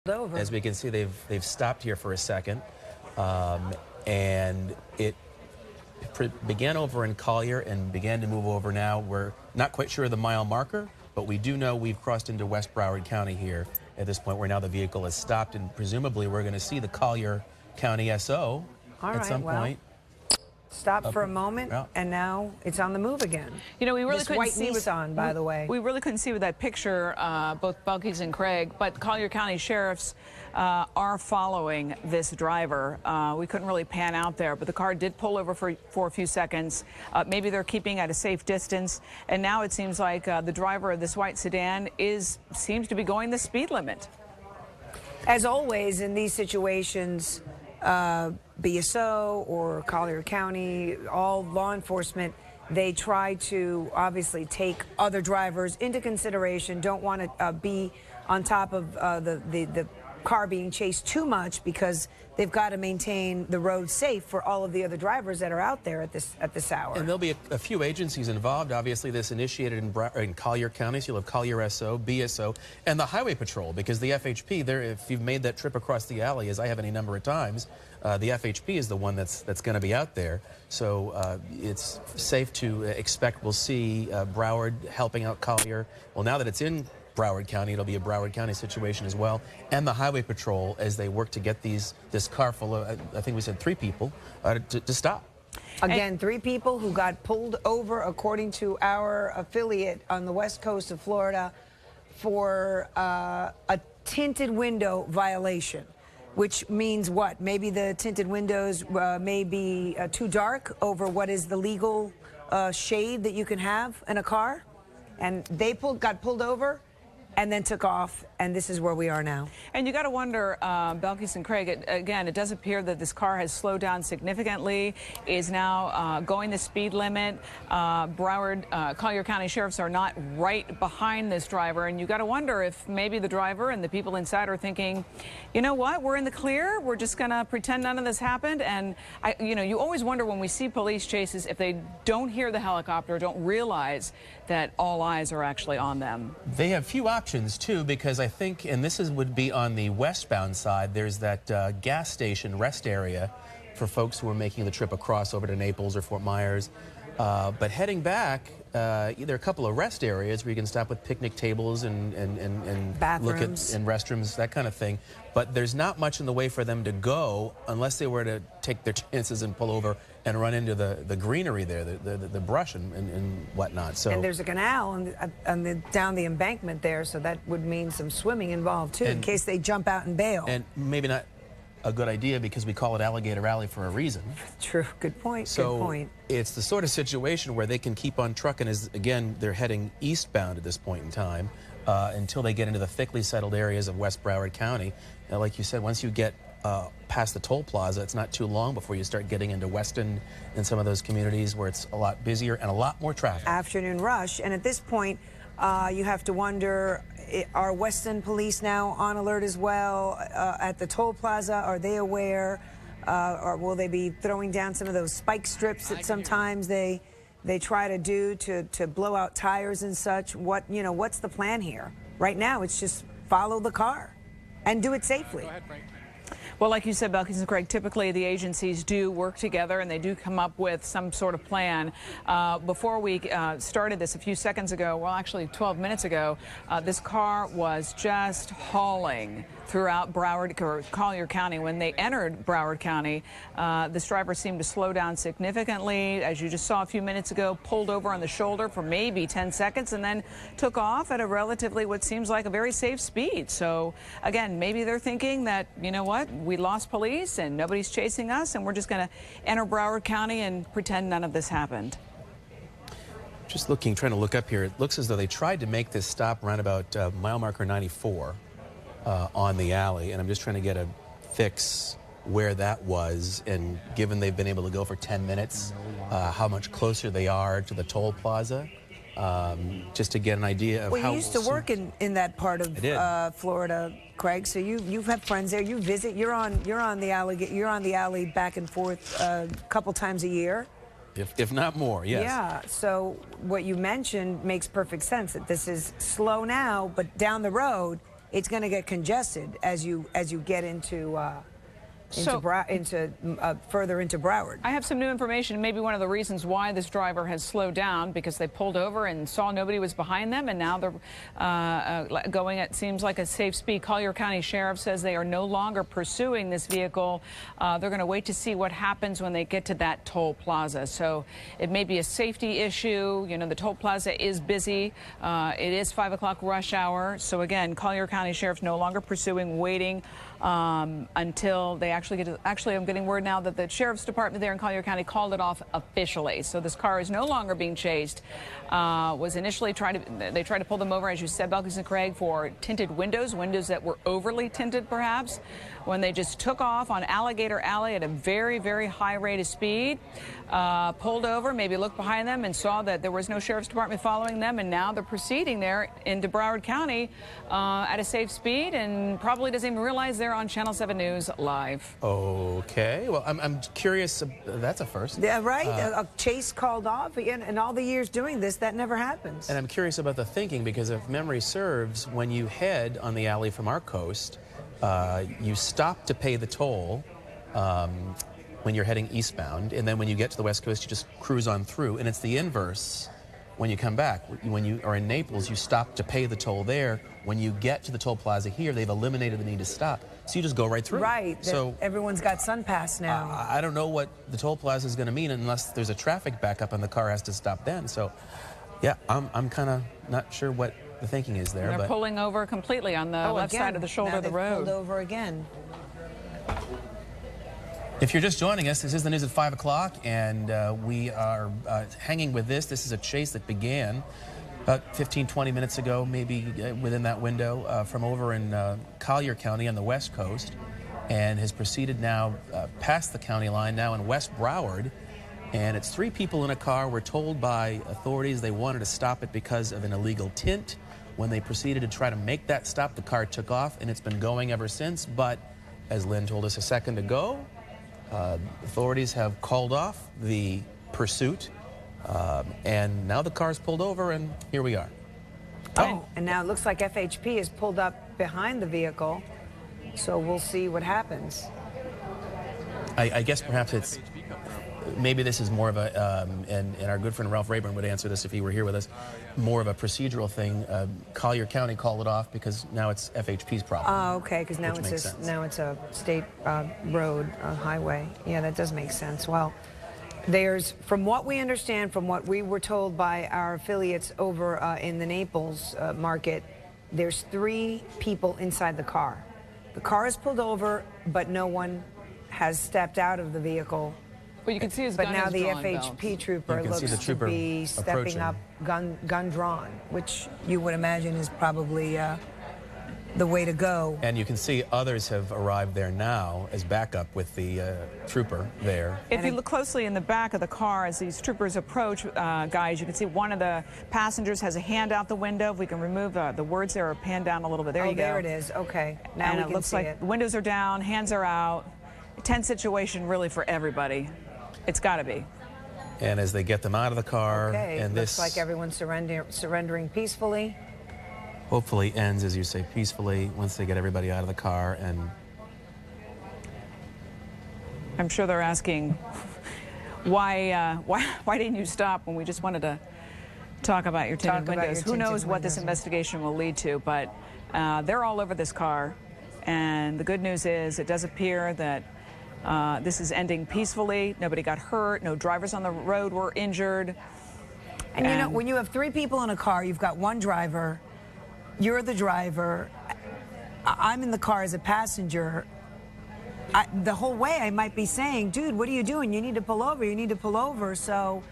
Over. As we can see, they've stopped here for a second, and it began over in Collier and began to move over now. We're not quite sure of the mile marker, but we do know we've crossed into West Broward County here at this point, where now the vehicle has stopped, and presumably we're going to see the Collier County SO at some point. Stop for a moment, and now it's on the move again. You know, we really couldn't white see Nissan, by the way. We really couldn't see with that picture, both Belkis and Craig, but Collier County sheriffs are following this driver. We couldn't really pan out there, but the car did pull over for a few seconds. Maybe they're keeping at a safe distance, and now it seems like the driver of this white sedan seems to be going the speed limit. As always in these situations, BSO or Collier County, all law enforcement, they try to obviously take other drivers into consideration, don't want to be on top of the car being chased too much, because they've got to maintain the road safe for all of the other drivers that are out there at this hour. And there'll be a few agencies involved. Obviously, this initiated in Collier County, so you'll have Collier SO, BSO, and the Highway Patrol, because the FHP, if you've made that trip across the alley, as I have any number of times, the FHP is the one that's going to be out there. So it's safe to expect we'll see Broward helping out Collier. Well, now that it's in Broward County, it'll be a Broward County situation as well, and the Highway Patrol as they work to get this car full of, I think we said 3 people, to stop. Again, 3 people who got pulled over, according to our affiliate on the west coast of Florida, for a tinted window violation. Which means what? Maybe the tinted windows may be too dark over what is the legal shade that you can have in a car. And they got pulled over and then took off, and this is where we are now. And you got to wonder, Belkis and Craig, again, it does appear that this car has slowed down significantly, is now going the speed limit. Collier County sheriffs are not right behind this driver, and you got to wonder if maybe the driver and the people inside are thinking, you know what, we're in the clear, we're just going to pretend none of this happened. And you know, you always wonder when we see police chases if they don't hear the helicopter, don't realize that all eyes are actually on them. They have few options too, because I think, and this would be on the westbound side, there's that gas station rest area for folks who are making the trip across over to Naples or Fort Myers. But heading back, there are a couple of rest areas where you can stop with picnic tables and look at restrooms, that kind of thing. But there's not much in the way for them to go unless they were to take their chances and pull over and run into the greenery there, the brush and whatnot. So, and there's a canal down the embankment there, so that would mean some swimming involved too, in case they jump out and bail. And maybe not a good idea, because we call it Alligator Alley for a reason. True. Good point. So good point. It's the sort of situation where they can keep on trucking, as again they're heading eastbound at this point in time, until they get into the thickly settled areas of West Broward County. Now, like you said, once you get past the toll plaza, it's not too long before you start getting into Weston and some of those communities where it's a lot busier and a lot more traffic. Afternoon rush, and at this point, you have to wonder, are Weston police now on alert as well at the toll plaza? Are they aware? Or will they be throwing down some of those spike strips that sometimes they try to do to blow out tires and such? What's the plan here? Right now, it's just follow the car and do it safely. Go ahead, Frank. Well, like you said, Belkis and Craig, typically the agencies do work together and they do come up with some sort of plan. Before we started this a few seconds ago, well, actually 12 minutes ago, this car was just hauling throughout Collier County. When they entered Broward County, this driver seemed to slow down significantly, as you just saw a few minutes ago, pulled over on the shoulder for maybe 10 seconds and then took off at a relatively, what seems like a very safe speed. So again, maybe they're thinking that, you know what, we lost police and nobody's chasing us and we're just going to enter Broward County and pretend none of this happened. Just trying to look up here, it looks as though they tried to make this stop around about mile marker 94 on the alley, and I'm just trying to get a fix where that was, and given they've been able to go for 10 minutes, how much closer they are to the toll plaza, just to get an idea of how... Well, you used to work in that part of Florida, Craig, so you've had friends there, you visit, you're on the alley back and forth a couple times a year. If not more, yes. Yeah, so what you mentioned makes perfect sense, that this is slow now, but down the road, it's going to get congested as you get into So- further into Broward. I have some new information. Maybe one of the reasons why this driver has slowed down, because they pulled over and saw nobody was behind them, and now they're going at, seems like, a safe speed. Collier County Sheriff says they are no longer pursuing this vehicle. They're going to wait to see what happens when they get to that toll plaza. So it may be a safety issue. You know, the toll plaza is busy. It is 5 o'clock rush hour. So again, Collier County Sheriff's no longer pursuing, waiting until they actually get to, actually, I'm getting word now that the Sheriff's Department there in Collier County called it off officially. So this car is no longer being chased. Was initially they tried to pull them over, as you said, Belkis and Craig, for tinted windows that were overly tinted perhaps, when they just took off on Alligator Alley at a very, very high rate of speed, pulled over, maybe looked behind them and saw that there was no Sheriff's Department following them, and now they're proceeding there into Broward County at a safe speed, and probably doesn't even realize they're on Channel 7 News Live. Okay. Well, I'm curious. That's a first. Yeah, right. A chase called off. In all the years doing this, that never happens. And I'm curious about the thinking, because if memory serves, when you head on the alley from our coast, you stop to pay the toll when you're heading eastbound, and then when you get to the West Coast, you just cruise on through. And it's the inverse when you come back. When you are in Naples, you stop to pay the toll there. When you get to the toll plaza here, they've eliminated the need to stop. So you just go right through. Right. So everyone's got SunPass now. I don't know what the toll plaza is going to mean unless there's a traffic backup and the car has to stop then. So, yeah, I'm kind of not sure what the thinking is there. They're pulling over completely on the left side of the shoulder of the road. Pulled over again. If you're just joining us, this is the news at 5 o'clock, and we are hanging with this. This is a chase that began about 15, 20 minutes ago, maybe within that window, from over in Collier County on the West Coast, and has proceeded now past the county line, now in West Broward. And it's 3 people in a car. We're told by authorities they wanted to stop it because of an illegal tint. When they proceeded to try to make that stop, the car took off, and it's been going ever since. But as Lynn told us a second ago, authorities have called off the pursuit, and now the car's pulled over, and here we are. Oh, and now it looks like FHP is pulled up behind the vehicle, so we'll see what happens. I guess perhaps it's, maybe this is more of a, and our good friend Ralph Rayburn would answer this if he were here with us, more of a procedural thing. Collier County called it off because now it's FHP's problem. Oh, okay, because now it's a state road, highway. Yeah, that does make sense. Well, there's, from what we understand, from what we were told by our affiliates over in the Naples market, there's 3 people inside the car. The car is pulled over, but no one has stepped out of the vehicle. But you can see his gun But now is the drawn, FHP trooper You can see looks the trooper to be stepping approaching. up, gun drawn, which you would imagine is probably the way to go. And you can see others have arrived there now as backup with the trooper there. If you look closely in the back of the car as these troopers approach, guys, you can see one of the passengers has a hand out the window. If we can remove the words there or pan down a little bit. There you go. There it is. Okay. Now And we it can looks see like it. the windows are down, hands are out. Tense situation really for everybody. It's got to be. And as they get them out of the car, Okay. and Looks this like everyone's surrendering peacefully. hopefully ends, as you say, peacefully once they get everybody out of the car. And I'm sure they're asking, why didn't you stop when we just wanted to talk about your tinted windows? Who knows what this investigation will lead to, but they're all over this car. And the good news is it does appear that this is ending peacefully. Nobody got hurt. No drivers on the road were injured. And you know, when you have 3 people in a car, you've got 1 driver, you're the driver, I'm in the car as a passenger. The whole way I might be saying, dude, what are you doing? You need to pull over. You need to pull over. So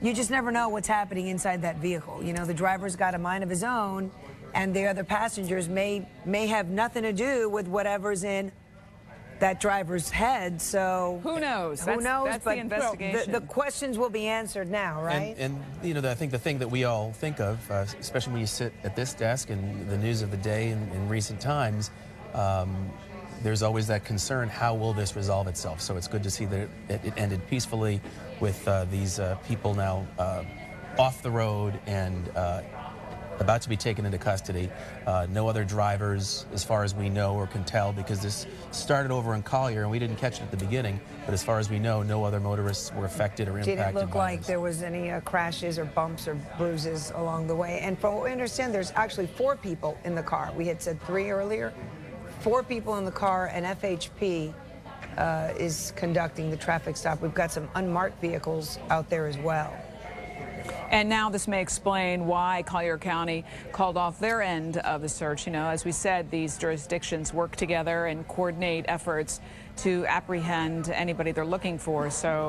you just never know what's happening inside that vehicle. You know, the driver's got a mind of his own, and the other passengers may have nothing to do with whatever's in that driver's head. So who knows? Who knows? That's but the investigation. The questions will be answered now, right? And you know, I think the thing that we all think of, especially when you sit at this desk and the news of the day in recent times, there's always that concern, how will this resolve itself? So it's good to see that it ended peacefully with these people now off the road and about to be taken into custody. No other drivers, as far as we know or can tell, because this started over in Collier and we didn't catch it at the beginning. But as far as we know, no other motorists were affected or impacted. Didn't look by like this. there was any crashes or bumps or bruises along the way. And from what we understand, there's actually 4 people in the car. We had said 3 earlier. 4 people in the car, and FHP is conducting the traffic stop. We've got some unmarked vehicles out there as well. And now this may explain why Collier County called off their end of the search. You know, as we said, these jurisdictions work together and coordinate efforts to apprehend anybody they're looking for. So